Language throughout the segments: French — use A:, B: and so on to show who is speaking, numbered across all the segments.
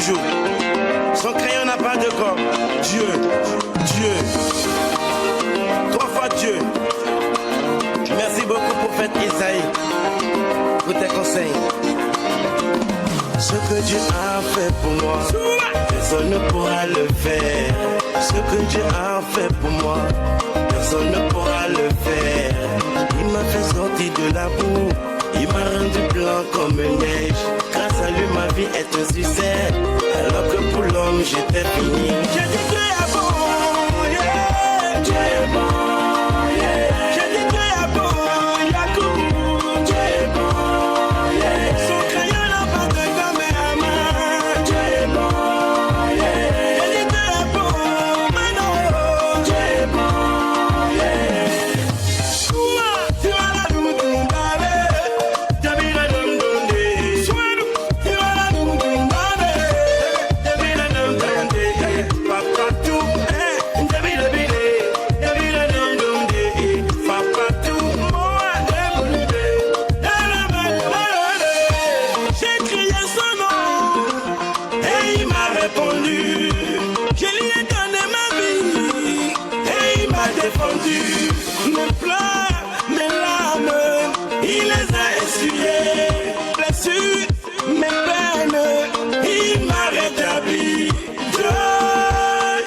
A: toujours. Son crayon n'a pas de corps. Dieu, Dieu, trois fois Dieu. Merci beaucoup prophète Isaïe pour tes conseils. Ce que Dieu a fait pour moi, personne ne pourra le faire. Ce que Dieu a fait pour moi, personne ne pourra le faire. Il m'a fait sortir de la boue, il m'a rendu blanc comme neige. Grâce à lui ma vie est un succès, alors que pour l'homme j'étais fini. J'ai dit Dieu est bon, yeah. Dieu est bon, yeah. J'ai dit Dieu est bon, Yacoub. Dieu est bon, yeah. Son crayon n'a pas de gomme et à main. Dieu est bon, yeah. J'ai dit Dieu est bon, maintenant. Dieu est bon, yeah. Tu vas la nous tomber, David a nous donné. Tu vas la nous tomber, David a nous donné. Papa tout, David a bilé, David a nous donné. Papa tout, moi débolé. J'ai crié son nom et il m'a répondu. Je lui ai donné ma vie et il m'a défendu. Mes pleurs, mes larmes, il les a essuyées. Blessures, mes peines, il m'a rétabli. Dieu,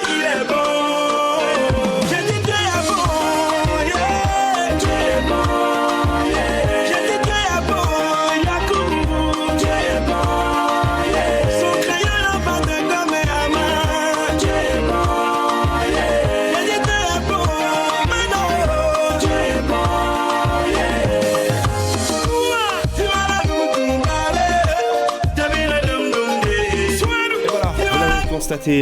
A: il est bon. J'ai dit Dieu est bon, yeah. Dieu est bon, yeah. J'ai dit Dieu est bon, Yacoub. Dieu est bon, yeah. Son crayon n'a pas de gomme et à main. Dieu est bon, yeah. J'ai dit Dieu est bon, maintenant. Dieu est bon, yeah. Tu vas la nous tomber, David a nous donné.
B: Voilà, vous l'avez constaté,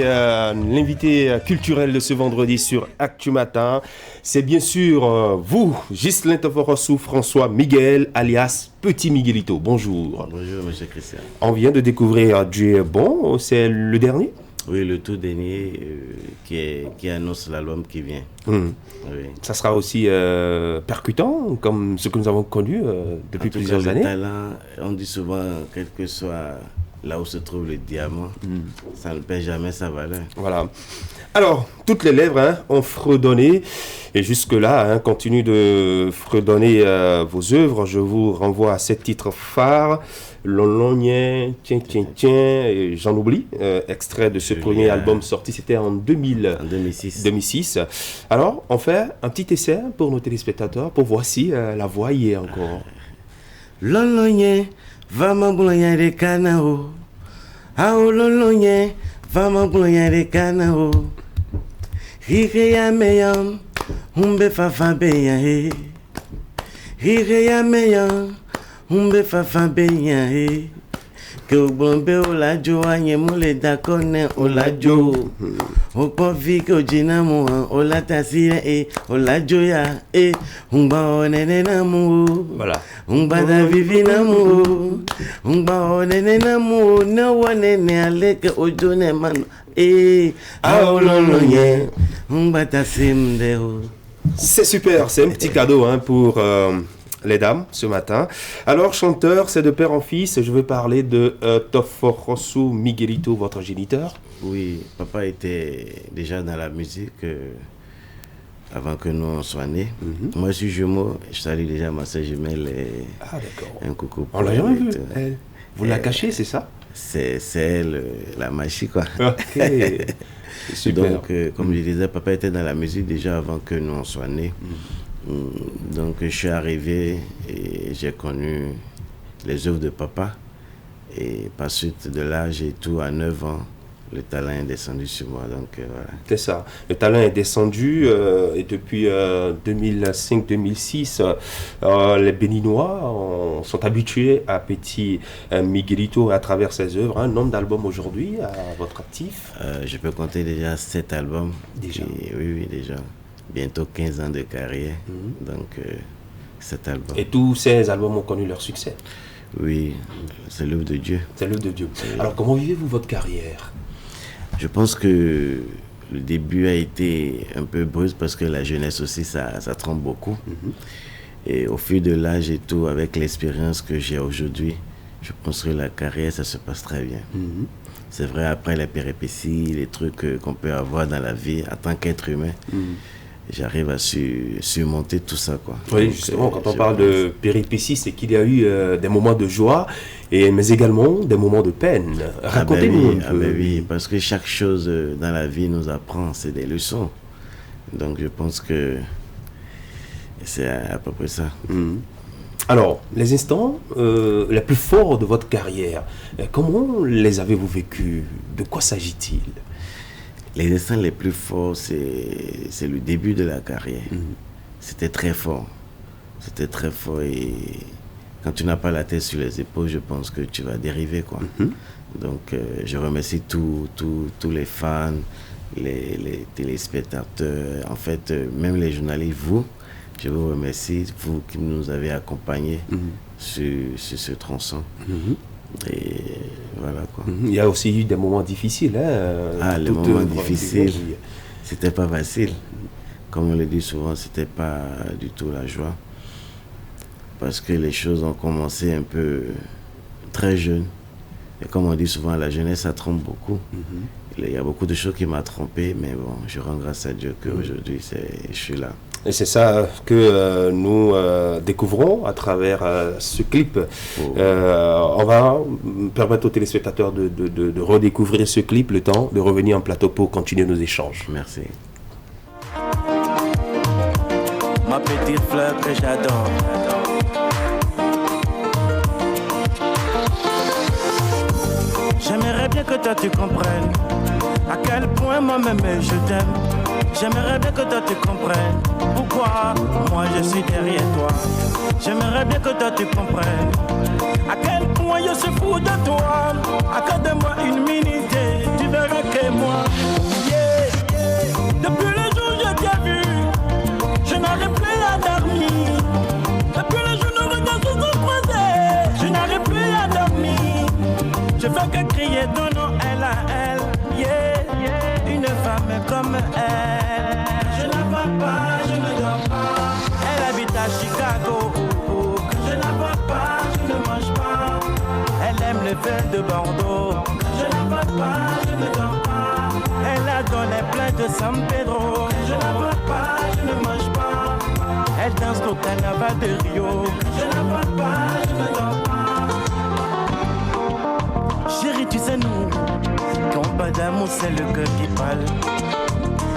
B: l'invité culturel de ce vendredi sur Actu Matin, c'est bien sûr vous, Ghislain Toforossou, François Miguel, alias Petit Miguelito. Bonjour.
C: Bonjour, monsieur Christian.
B: On vient de découvrir Dieu est bon, c'est le dernier.
C: Oui, le tout dernier qui annonce l'album qui vient.
B: Hmm.
C: Oui.
B: Ça sera aussi percutant, comme ce que nous avons connu depuis
C: En tout
B: plusieurs
C: cas,
B: années.
C: le talent, on dit souvent, quel que soit là où se trouve le diamant, ça ne perd jamais sa valeur.
B: Voilà. Alors, toutes les lèvres ont fredonné. Et jusque-là, continue de fredonner vos œuvres. Je vous renvoie à 7 titres phares. Lolonien, tiens, tiens, tiens, et j'en oublie. Extrait de ce premier album sorti, c'était en 2006. Alors, on fait un petit essai pour nos téléspectateurs pour voir si la voix y est encore.
C: Lolonien, va m'embrouiller des canaux. Ah, oh, lolonien, va m'embrouiller des canaux. Rire ya meyam, umbe fafa beya he. Rire ya meyam, umbe fafa beya he. Que o bombe o lajo anye mule da kone o lajo. O kofi ko jina mu o la tasire e o lajo ya e. Umba o nene na mu.
B: Voilà.
C: Umba da vivi na mu. Umba o nene na mu. No one ne aleke o jone mano. E a o lolo nye. Umba ta simde o.
B: C'est super, c'est un petit cadeau pour les dames ce matin. Alors, chanteur, c'est de père en fils. Je veux parler de Toforossou Miguelito, votre géniteur.
C: Oui, papa était déjà dans la musique avant que nous on soit nés. Moi, je suis jumeau. Je salue déjà ma soeur jumelle.
B: Ah, d'accord.
C: Un coucou.
B: On l'a jamais vu. Vous la cachez, c'est ça?
C: C'est elle, la magie, quoi.
B: Ok. Super.
C: Donc, comme je disais, papa était dans la musique déjà avant que nous on soit nés. Donc, je suis arrivé et j'ai connu les œuvres de papa. Et par suite de là, j'ai tout à 9 ans. Le talent est descendu sur moi, donc voilà.
B: C'est ça. Le talent est descendu et depuis 2005-2006, les Béninois sont habitués à Petit Miguelito à travers ses œuvres. Un nombre d'albums aujourd'hui à votre actif?
C: Je peux compter déjà 7 albums.
B: Déjà?
C: Oui, déjà. Bientôt 15 ans de carrière, donc 7 albums.
B: Et tous ces albums ont connu leur succès?
C: Oui, c'est l'œuvre de Dieu.
B: C'est l'œuvre de Dieu.
C: Oui.
B: Alors, comment vivez-vous votre carrière?
C: Je pense que le début a été un peu brusque parce que la jeunesse aussi, ça trompe beaucoup. Et au fil de l'âge et tout, avec l'expérience que j'ai aujourd'hui, je construis la carrière, ça se passe très bien. C'est vrai, après les péripéties, les trucs qu'on peut avoir dans la vie en tant qu'être humain, j'arrive à surmonter tout ça, quoi.
B: Oui,
C: Donc,
B: justement, quand on parle de péripéties, c'est qu'il y a eu des moments de joie, mais également des moments de peine. Racontez-nous un peu.
C: Oui, parce que chaque chose dans la vie nous apprend, c'est des leçons. Donc je pense que c'est à peu près ça.
B: Alors, les instants les plus forts de votre carrière, comment les avez-vous vécus? De quoi s'agit-il?
C: Les instants les plus forts, c'est le début de la carrière. C'était très fort. C'était très fort et quand tu n'as pas la tête sur les épaules, je pense que tu vas dériver, quoi. Donc, je remercie tous les fans, les téléspectateurs, en fait, même les journalistes, vous. Je vous remercie, vous qui nous avez accompagnés sur ce tronçon. Et voilà, quoi.
B: Il y a aussi eu des moments difficiles.
C: Les moments difficiles, c'était pas facile. Comme on le dit souvent, c'était pas du tout la joie. Parce que les choses ont commencé un peu très jeune. Et comme on dit souvent, la jeunesse, ça trompe beaucoup. Il y a beaucoup de choses qui m'ont trompé, mais bon, je rends grâce à Dieu qu'aujourd'hui, je suis là.
B: Et c'est ça que nous découvrons à travers ce clip. On va permettre aux téléspectateurs de redécouvrir ce clip, le temps de revenir en plateau pour continuer nos échanges.
C: Merci.
A: Ma petite fleur que j'adore. J'aimerais bien que toi tu comprennes à quel point moi-même je t'aime. J'aimerais bien que toi tu comprennes pourquoi moi je suis derrière toi. J'aimerais bien que toi tu comprennes à quel point je suis fou de toi. Accorde-moi une minute, tu verras que moi, depuis le jour où je t'ai vu, je n'arrive plus à dormir. Depuis le jour où nos regards se sont croisés, je n'arrive plus à dormir. Je fais que crier ton nom, elle à elle, une femme comme elle. Je la vois pas, je ne dors pas. Elle habite à Chicago. Je la vois pas, je ne mange pas. Elle aime le vin de Bordeaux. Je la vois pas, je ne dors pas. Elle adore les plats de San Pedro. Je la vois pas, je ne mange pas. Elle danse au carnaval de Rio. Je la vois pas, je ne dors pas. Chérie, tu sais nous, combat d'amour c'est le cœur qui parle.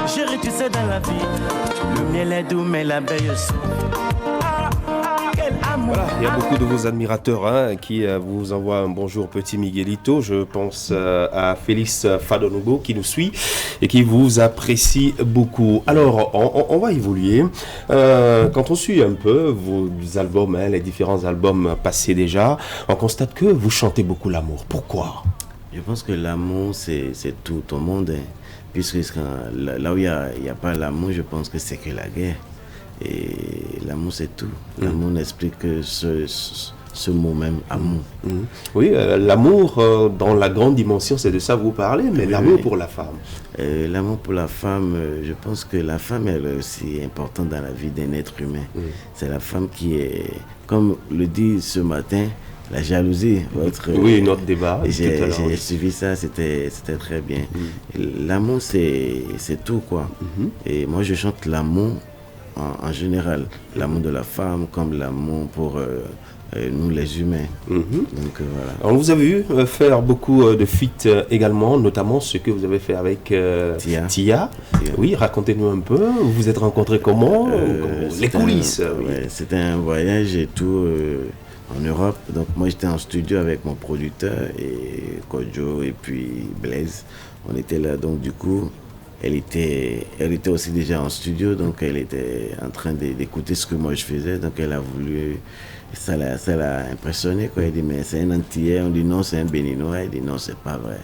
A: Chérie, tu sais dans la vie, le miel est doux mais l'abeille souffre. Quel amour.
B: Voilà, il y a beaucoup de vos admirateurs qui vous envoient un bonjour petit Miguelito. Je pense à Félix Fadonugo qui nous suit et qui vous apprécie beaucoup. Alors, on va évoluer. Quand on suit un peu vos albums, les différents albums passés déjà, on constate que vous chantez beaucoup l'amour. Pourquoi?
C: Je pense que l'amour, c'est tout au monde. Puisque là où il n'y a pas l'amour, je pense que c'est que la guerre. Et l'amour, c'est tout. L'amour n'explique que ce mot même, amour.
B: Oui, l'amour dans la grande dimension, c'est de ça que vous parlez, mais l'amour pour la femme.
C: L'amour pour la femme, je pense que la femme elle est aussi importante dans la vie d'un être humain. C'est la femme qui est, comme le dit ce matin, la jalousie.
B: Oui, notre débat.
C: J'ai suivi ça, c'était très bien. L'amour, c'est tout, quoi. Et moi, je chante l'amour en général. L'amour de la femme comme l'amour pour nous, les humains. Donc, voilà.
B: On vous a vu faire beaucoup de feats également, notamment ce que vous avez fait avec Tia. Oui, racontez-nous un peu. Vous vous êtes rencontrés comment? Les coulisses.
C: C'était un voyage et tout. En Europe, donc moi j'étais en studio avec mon producteur et Kojo et puis Blaise, on était là, donc du coup elle était aussi déjà en studio, donc elle était en train d'écouter ce que moi je faisais, donc elle a voulu, ça l'a impressionné, quoi. Elle dit mais c'est un Antillais, on dit non c'est un Béninois, elle dit non c'est pas vrai.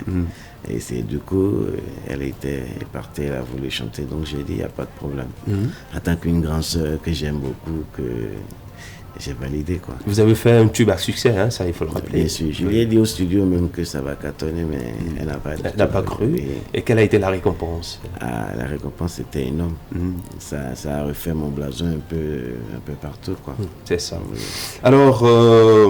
C: Et c'est du coup, elle était partie, elle a voulu chanter, donc j'ai dit il n'y a pas de problème. En tant qu'une grande sœur que j'aime beaucoup, j'ai validé, quoi.
B: Vous avez fait un tube à succès, hein, ça il faut le rappeler.
C: Bien sûr, je lui ai dit au studio même que ça va cartonner, mais elle n'a pas
B: cru. Et quelle a été la récompense?
C: La récompense était énorme. Ça a refait mon blason un peu partout, quoi.
B: C'est ça. Oui. Alors,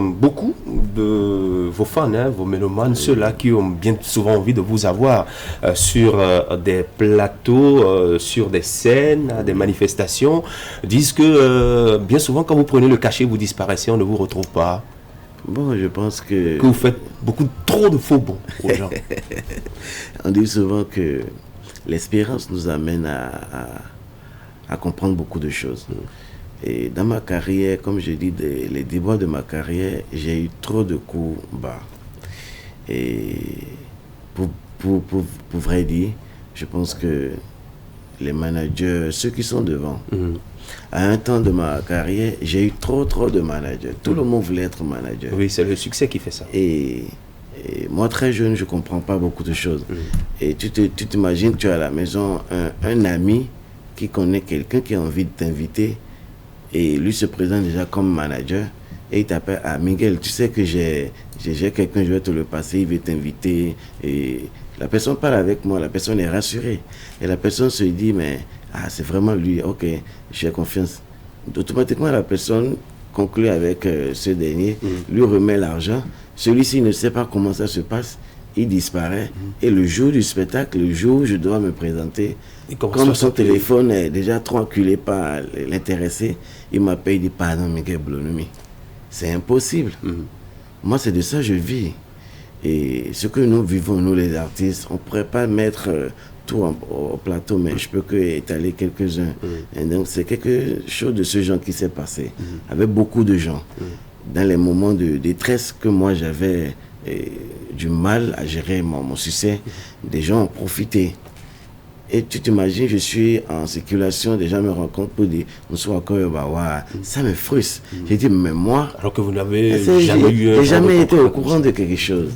B: beaucoup de vos fans, hein, vos mélomanes, ceux-là qui ont bien souvent envie de vous avoir sur des plateaux, sur des scènes, des manifestations, disent que bien souvent quand vous prenez le cachet, vous disparaissez, on ne vous retrouve pas.
C: Bon, je pense que
B: vous faites trop de faux bons aux gens.
C: On dit souvent que l'espérance nous amène à comprendre beaucoup de choses. Et dans ma carrière, comme je dis, les déboires de ma carrière, j'ai eu trop de coups bas. Et pour vrai dire, je pense que les managers, ceux qui sont devant, à un temps de ma carrière, j'ai eu trop de managers. Tout le monde voulait être manager.
B: Oui, c'est le succès qui fait ça.
C: Et moi, très jeune, je ne comprends pas beaucoup de choses. Et tu t'imagines que tu as à la maison un ami qui connaît quelqu'un qui a envie de t'inviter et lui se présente déjà comme manager et il t'appelle Miguel, tu sais que j'ai quelqu'un, je vais te le passer, il veut t'inviter. Et la personne parle avec moi, la personne est rassurée. Et la personne se dit, mais c'est vraiment lui, ok, j'ai confiance. Automatiquement, la personne conclut avec ce dernier, lui remet l'argent. Celui-ci ne sait pas comment ça se passe, il disparaît. Et le jour du spectacle, le jour où je dois me présenter, comme son téléphone est déjà trop acculé par l'intéressé, il m'appelle, il dit, pardon, Miguel Blonumi. C'est impossible. Moi, c'est de ça que je vis. Et ce que nous vivons, nous les artistes, on ne pourrait pas mettre tout au plateau, mais je peux que étaler quelques-uns. Et donc, c'est quelque chose de ce genre qui s'est passé, avec beaucoup de gens. Dans les moments de détresse que moi, j'avais du mal à gérer mon succès, des gens ont profité. Et tu t'imagines, je suis en circulation, des gens me rencontrent pour dire, ça me frustre. J'ai dit, mais moi...
B: Alors que vous n'avez jamais eu...
C: J'ai jamais été au courant de quelque chose.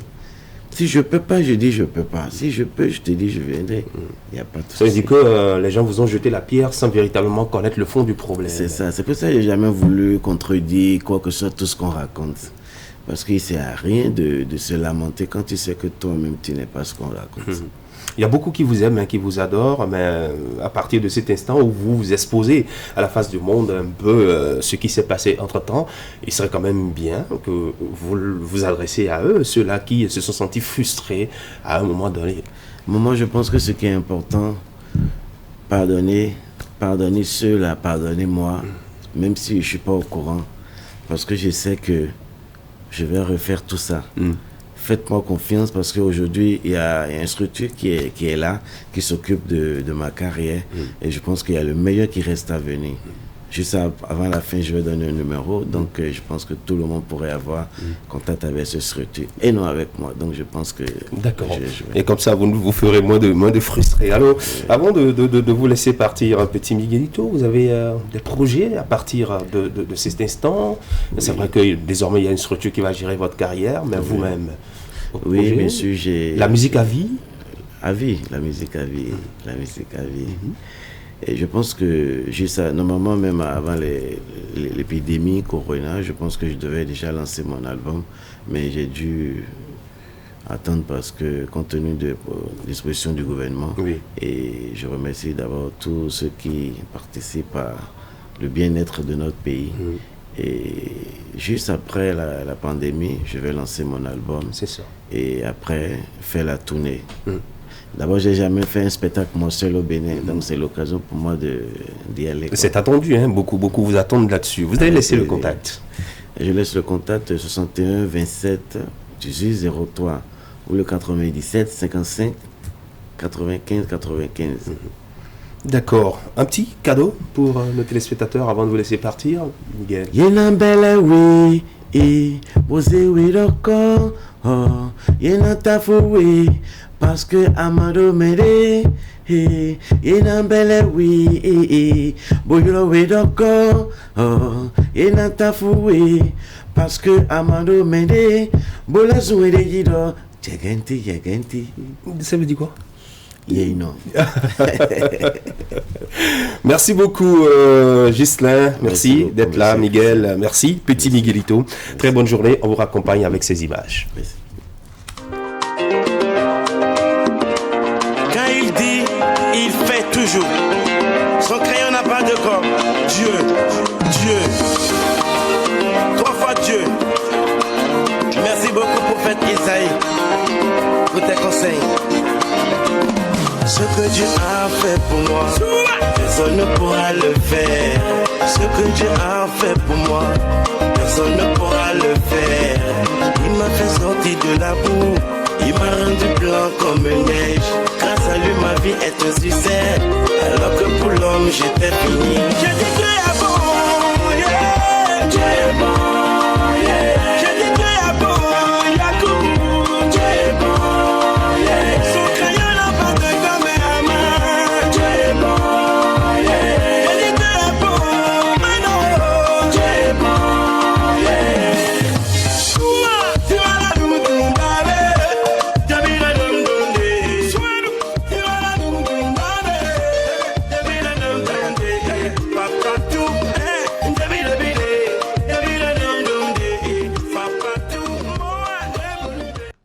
C: Si je peux pas, je dis je peux pas. Si je peux, je te dis je viendrai. Il n'y a pas de souci.
B: Ça veut dire que les gens vous ont jeté la pierre sans véritablement connaître le fond du problème.
C: C'est ça. C'est pour ça que j'ai jamais voulu contredire quoi que ce soit tout ce qu'on raconte. Parce qu'il ne sert à rien de se lamenter quand tu sais que toi-même tu n'es pas ce qu'on raconte.
B: Il y a beaucoup qui vous aiment, qui vous adorent, mais à partir de cet instant où vous vous exposez à la face du monde un peu ce qui s'est passé entre-temps, il serait quand même bien que vous vous adressiez à eux, ceux-là qui se sont sentis frustrés à un moment donné.
C: Moi, je pense que ce qui est important, pardonner ceux-là, pardonnez-moi, même si je ne suis pas au courant, parce que je sais que je vais refaire tout ça. Faites-moi confiance parce qu'aujourd'hui, il y a une structure qui est là, qui s'occupe de ma carrière. Et je pense qu'il y a le meilleur qui reste à venir. Juste avant la fin, je vais donner un numéro. Donc, je pense que tout le monde pourrait avoir contact avec cette structure et non avec moi. Donc, je pense que...
B: D'accord. Et comme ça, vous ferez moins de frustrés. Alors, avant de vous laisser partir, petit Miguelito, vous avez des projets à partir de cet instant. C'est vrai que désormais, il y a une structure qui va gérer votre carrière, mais vous-même...
C: Oui, bien sûr, j'ai...
B: La musique à vie?
C: À vie, la musique à vie. La musique à vie. Et je pense que juste normalement, même avant l'épidémie Corona, je pense que je devais déjà lancer mon album, mais j'ai dû attendre parce que, compte tenu de dispositions du gouvernement, et je remercie d'abord tous ceux qui participent à le bien-être de notre pays. Et juste après la pandémie, je vais lancer mon album.
B: C'est ça.
C: Et après, faire la tournée. D'abord, j'ai jamais fait un spectacle moi seul au Bénin, donc c'est l'occasion pour moi d'y aller.
B: C'est attendu, hein? Beaucoup vous attendent là-dessus. Vous allez laisser le contact.
C: Je laisse le contact 61 27 18 03 ou le 97 55 95 95.
B: D'accord. Un petit cadeau pour nos téléspectateurs avant de vous laisser partir, Miguel.
C: Yenambele oui, posé oui d'accord, yenantafou oui, parce que Amado Mede, yenambele oui, boyolo oui d'accord, yenantafou oui, parce que Amado Mede, bola zoué de yido, yegenti.
B: Ça veut dire quoi? Merci beaucoup, Ghislain. Merci
C: beaucoup,
B: d'être là,
C: merci.
B: Miguel. Merci, petit Miguelito. Très bonne journée. On vous raccompagne avec ces images.
C: Merci.
A: Quand il dit, il fait toujours. Son crayon n'a pas de corps. Dieu, Dieu. 3 fois Dieu. Merci beaucoup, prophète Isaïe, pour tes conseils. Ce que Dieu a fait pour moi, personne ne pourra le faire. Ce que Dieu a fait pour moi, personne ne pourra le faire. Il m'a fait sortir de la boue, il m'a rendu blanc comme neige. Grâce à lui, ma vie est un succès, alors que pour l'homme, j'étais fini. J'ai dit